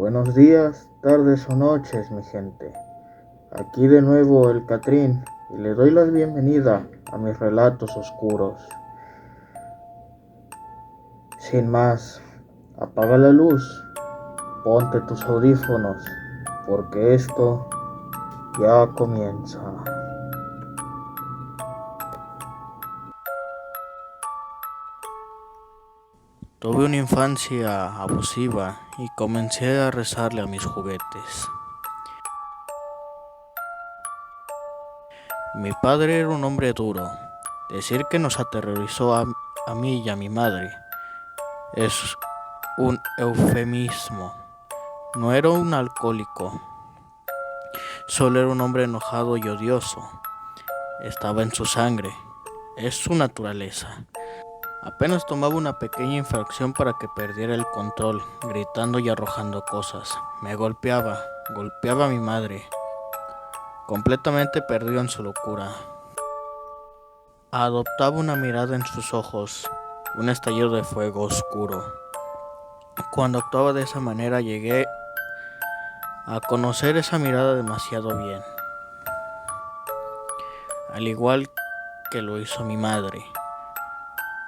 Buenos días, tardes o noches, mi gente. Aquí de nuevo el Catrín y le doy la bienvenida a mis relatos oscuros. Sin más, apaga la luz, ponte tus audífonos, porque esto ya comienza. Tuve una infancia abusiva y comencé a rezarle a mis juguetes. Mi padre era un hombre duro. Decir que nos aterrorizó a mí y a mi madre es un eufemismo. No era un alcohólico, solo era un hombre enojado y odioso. Estaba en su sangre, es su naturaleza. Apenas tomaba una pequeña infracción para que perdiera el control, gritando y arrojando cosas. Me golpeaba a mi madre, completamente perdido en su locura. Adoptaba una mirada en sus ojos, un estallido de fuego oscuro. Cuando actuaba de esa manera llegué a conocer esa mirada demasiado bien, al igual que lo hizo mi madre.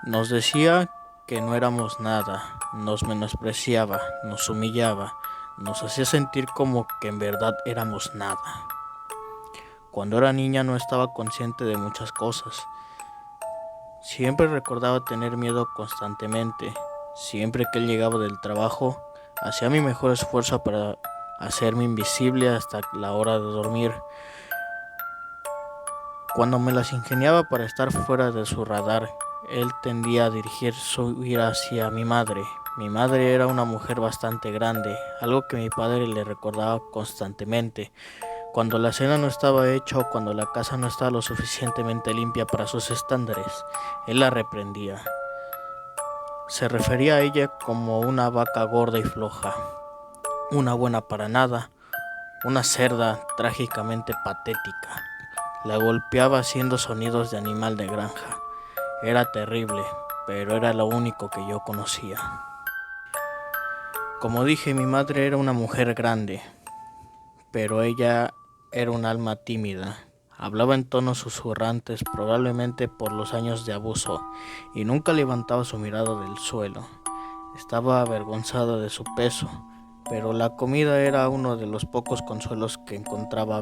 Nos decía que no éramos nada, nos menospreciaba, nos humillaba, nos hacía sentir como que en verdad éramos nada. Cuando era niña no estaba consciente de muchas cosas. Siempre recordaba tener miedo constantemente. Siempre que él llegaba del trabajo, hacía mi mejor esfuerzo para hacerme invisible hasta la hora de dormir. Cuando me las ingeniaba para estar fuera de su radar, él tendía a dirigir su ira hacia mi madre. Mi madre era una mujer bastante grande, algo que mi padre le recordaba constantemente. Cuando la cena no estaba hecha o cuando la casa no estaba lo suficientemente limpia para sus estándares, él la reprendía. Se refería a ella como una vaca gorda y floja, una buena para nada, una cerda trágicamente patética. La golpeaba haciendo sonidos de animal de granja. Era terrible, pero era lo único que yo conocía. Como dije, mi madre era una mujer grande, pero ella era un alma tímida. Hablaba en tonos susurrantes, probablemente por los años de abuso, y nunca levantaba su mirada del suelo. Estaba avergonzada de su peso, pero la comida era uno de los pocos consuelos que encontraba.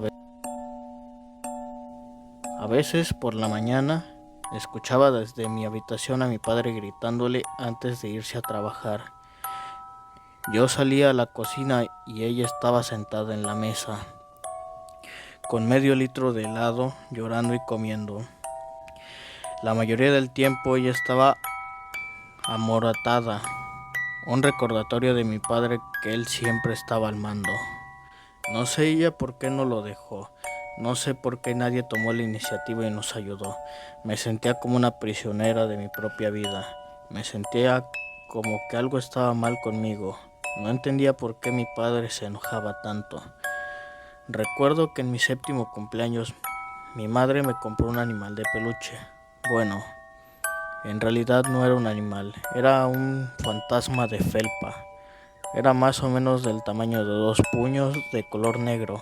A veces, por la mañana, escuchaba desde mi habitación a mi padre gritándole antes de irse a trabajar. Yo salía a la cocina y ella estaba sentada en la mesa, con medio litro de helado, llorando y comiendo. La mayoría del tiempo ella estaba amoratada, un recordatorio de mi padre que él siempre estaba al mando. No sé ella por qué no lo dejó, no sé por qué nadie tomó la iniciativa y nos ayudó. Me sentía como una prisionera de mi propia vida, me sentía como que algo estaba mal conmigo. No entendía por qué mi padre se enojaba tanto. Recuerdo que en mi 7º cumpleaños mi madre me compró un animal de peluche. Bueno, en realidad no era un animal, era un fantasma de felpa. Era más o menos del tamaño de 2 puños de color negro.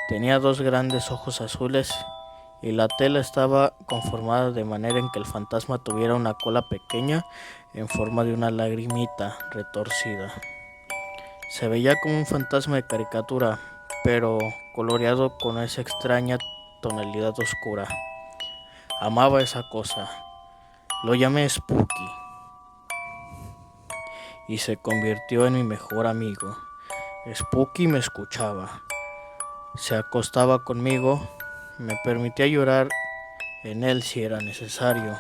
Tenía 2 grandes ojos azules y la tela estaba conformada de manera en que el fantasma tuviera una cola pequeña en forma de una lagrimita retorcida. Se veía como un fantasma de caricatura, pero coloreado con esa extraña tonalidad oscura. Amaba esa cosa. Lo llamé Spooky y se convirtió en mi mejor amigo. Spooky me escuchaba, se acostaba conmigo, me permitía llorar en él si era necesario.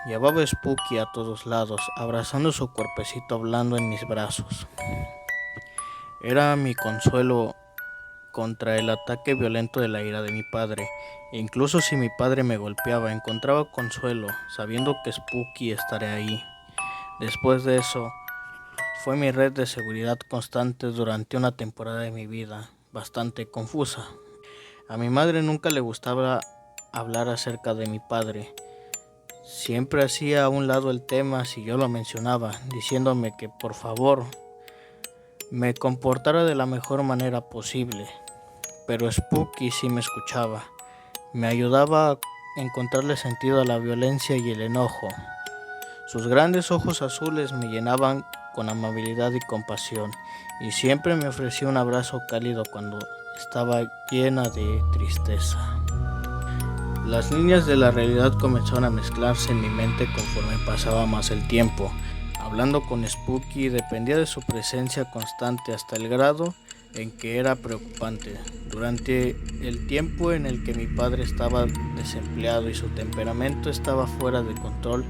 Llevaba a Spooky a todos lados, abrazando su cuerpecito blando en mis brazos. Era mi consuelo contra el ataque violento de la ira de mi padre. Incluso si mi padre me golpeaba, encontraba consuelo, sabiendo que Spooky estaría ahí. Después de eso, fue mi red de seguridad constante durante una temporada de mi vida, bastante confusa. A mi madre nunca le gustaba hablar acerca de mi padre. Siempre hacía a un lado el tema si yo lo mencionaba, diciéndome que por favor me comportara de la mejor manera posible, pero Spooky sí me escuchaba. Me ayudaba a encontrarle sentido a la violencia y el enojo. Sus grandes ojos azules me llenaban con amabilidad y compasión, y siempre me ofrecía un abrazo cálido cuando estaba llena de tristeza. Las líneas de la realidad comenzaron a mezclarse en mi mente conforme pasaba más el tiempo. Hablando con Spooky dependía de su presencia constante hasta el grado en que era preocupante. Durante el tiempo en el que mi padre estaba desempleado y su temperamento estaba fuera de control,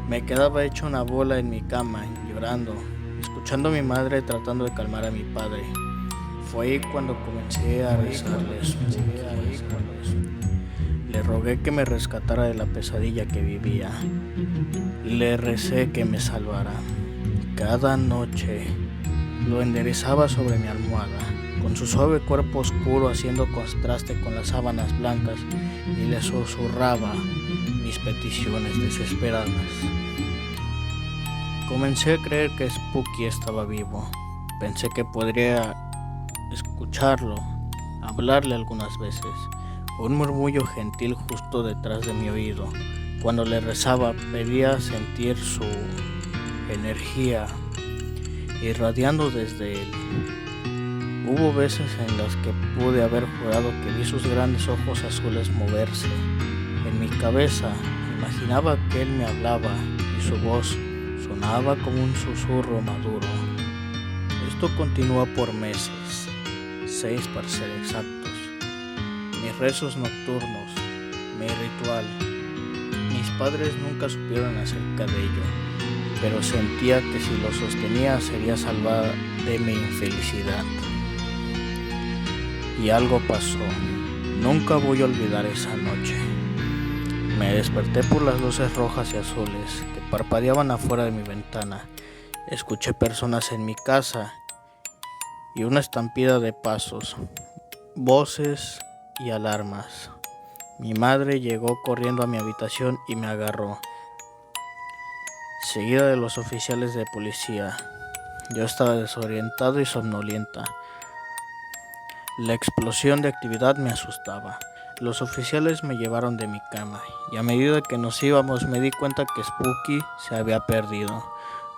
me quedaba hecho una bola en mi cama, llorando, escuchando a mi madre tratando de calmar a mi padre. Fue ahí cuando comencé a rezarle. Le rogué que me rescatara de la pesadilla que vivía. Le recé que me salvara. Cada noche lo enderezaba sobre mi almohada, con su suave cuerpo oscuro haciendo contraste con las sábanas blancas, y le susurraba mis peticiones desesperadas. Comencé a creer que Spooky estaba vivo. Pensé que podría escucharlo, hablarle algunas veces. Un murmullo gentil justo detrás de mi oído. Cuando le rezaba, pedía sentir su energía irradiando desde él. Hubo veces en las que pude haber jurado que vi sus grandes ojos azules moverse. En mi cabeza imaginaba que él me hablaba y su voz sonaba como un susurro maduro. Esto continuó por meses, 6 para ser exactos. Mis rezos nocturnos, mi ritual. Mis padres nunca supieron acerca de ello, pero sentía que si lo sostenía sería salvada de mi infelicidad. Y algo pasó. Nunca voy a olvidar esa noche. Me desperté por las luces rojas y azules que parpadeaban afuera de mi ventana. Escuché personas en mi casa y una estampida de pasos, voces y alarmas. Mi madre llegó corriendo a mi habitación y me agarró, seguida de los oficiales de policía. Yo estaba desorientado y somnolienta. La explosión de actividad me asustaba. Los oficiales me llevaron de mi cama y a medida que nos íbamos me di cuenta que Spooky se había perdido.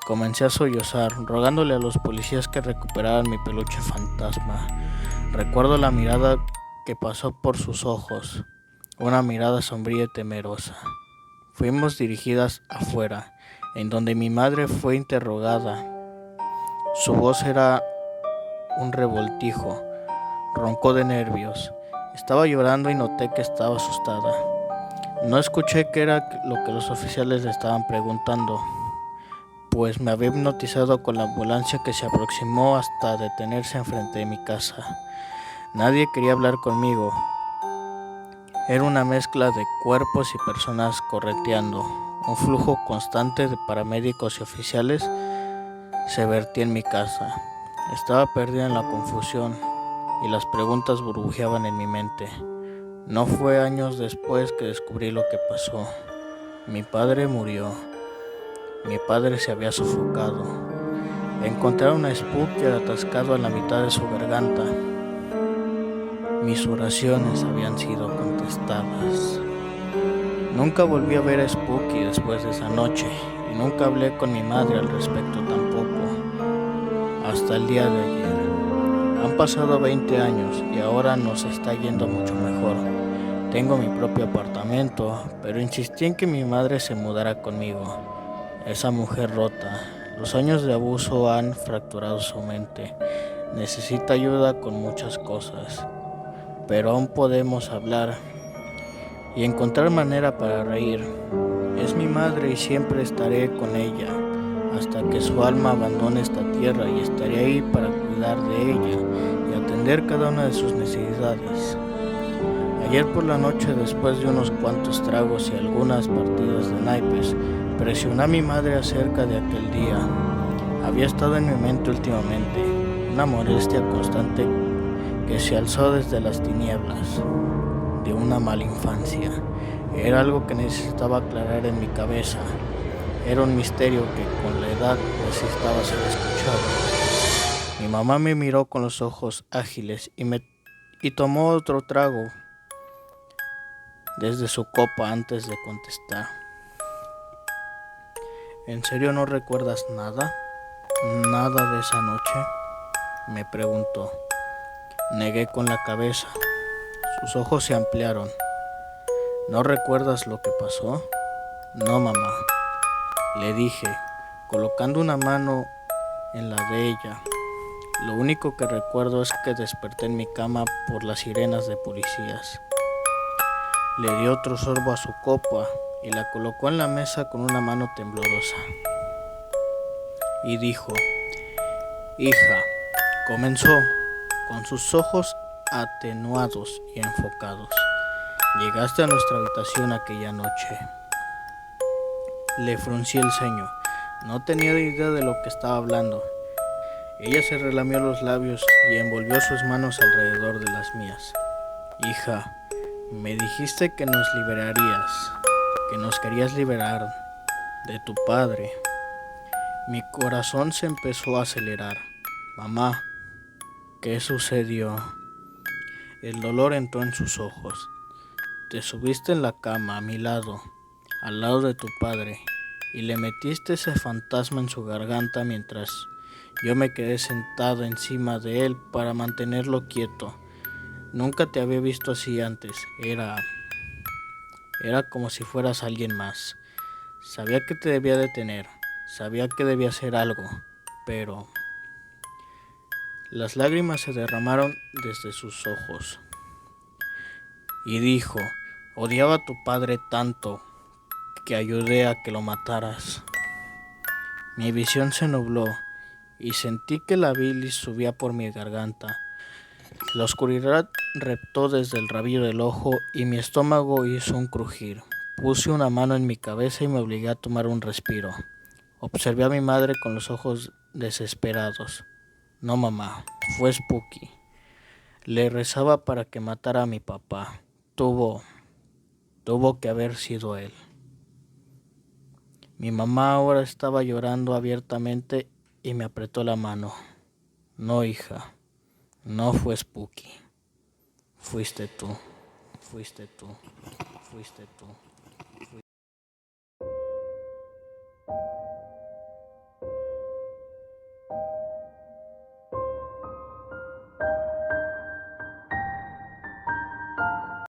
Comencé a sollozar, rogándole a los policías que recuperaran mi peluche fantasma. Recuerdo la mirada que pasó por sus ojos, una mirada sombría y temerosa. Fuimos dirigidas afuera, en donde mi madre fue interrogada. Su voz era un revoltijo, roncó de nervios. Estaba llorando y noté que estaba asustada. No escuché qué era lo que los oficiales le estaban preguntando, pues me había hipnotizado con la ambulancia que se aproximó hasta detenerse enfrente de mi casa. Nadie quería hablar conmigo. Era una mezcla de cuerpos y personas correteando. Un flujo constante de paramédicos y oficiales se vertía en mi casa. Estaba perdida en la confusión y las preguntas burbujeaban en mi mente. No fue años después que descubrí lo que pasó. Mi padre murió. Mi padre se había sofocado. Encontraron a Spooky atascado en la mitad de su garganta. Mis oraciones habían sido contestadas. Nunca volví a ver a Spooky después de esa noche y nunca hablé con mi madre al respecto tampoco, hasta el día de ayer. Han pasado 20 años y ahora nos está yendo mucho mejor. Tengo mi propio apartamento, pero insistí en que mi madre se mudara conmigo. Esa mujer rota. Los años de abuso han fracturado su mente. Necesita ayuda con muchas cosas, pero aún podemos hablar y encontrar manera para reír. Es mi madre y siempre estaré con ella hasta que su alma abandone esta tierra, y estaré ahí para cuidar de ella y atender cada una de sus necesidades. Ayer por la noche, después de unos cuantos tragos y algunas partidas de naipes, presioné a mi madre acerca de aquel día. Había estado en mi mente últimamente una molestia constante que se alzó desde las tinieblas de una mala infancia. Era algo que necesitaba aclarar en mi cabeza. Era un misterio que con la edad necesitaba ser escuchado. Mi Mi mamá me miró con los ojos ágiles y tomó otro trago desde su copa antes de contestar. ¿En serio no recuerdas nada? ¿Nada de esa noche?, me preguntó. Negué con la cabeza. Sus ojos se ampliaron. ¿No recuerdas lo que pasó? No, mamá, le dije, colocando una mano en la de ella. Lo único que recuerdo es que desperté en mi cama por las sirenas de policías. Le dio otro sorbo a su copa y la colocó en la mesa con una mano temblorosa. Y dijo: hija, comenzó, con sus ojos atenuados y enfocados. Llegaste a nuestra habitación aquella noche. Le fruncí el ceño. No tenía idea de lo que estaba hablando. Ella se relamió los labios y envolvió sus manos alrededor de las mías. Hija, me dijiste que nos liberarías, que nos querías liberar de tu padre. Mi corazón se empezó a acelerar. Mamá, ¿qué sucedió? El dolor entró en sus ojos. Te subiste en la cama a mi lado, al lado de tu padre, y le metiste ese fantasma en su garganta mientras yo me quedé sentado encima de él para mantenerlo quieto. Nunca te había visto así antes. Era como si fueras alguien más. Sabía que te debía detener, sabía que debía hacer algo, pero las lágrimas se derramaron desde sus ojos. Y dijo: odiaba a tu padre tanto que ayudé a que lo mataras. Mi visión se nubló y sentí que la bilis subía por mi garganta. La oscuridad reptó desde el rabillo del ojo y mi estómago hizo un crujir. Puse una mano en mi cabeza y me obligué a tomar un respiro. Observé a mi madre con los ojos desesperados. No, mamá, fue Spooky. Le rezaba para que matara a mi papá. Tuvo que haber sido él. Mi mamá ahora estaba llorando abiertamente y me apretó la mano. No, hija, no fue Spooky. Fuiste tú, fuiste tú, fuiste tú.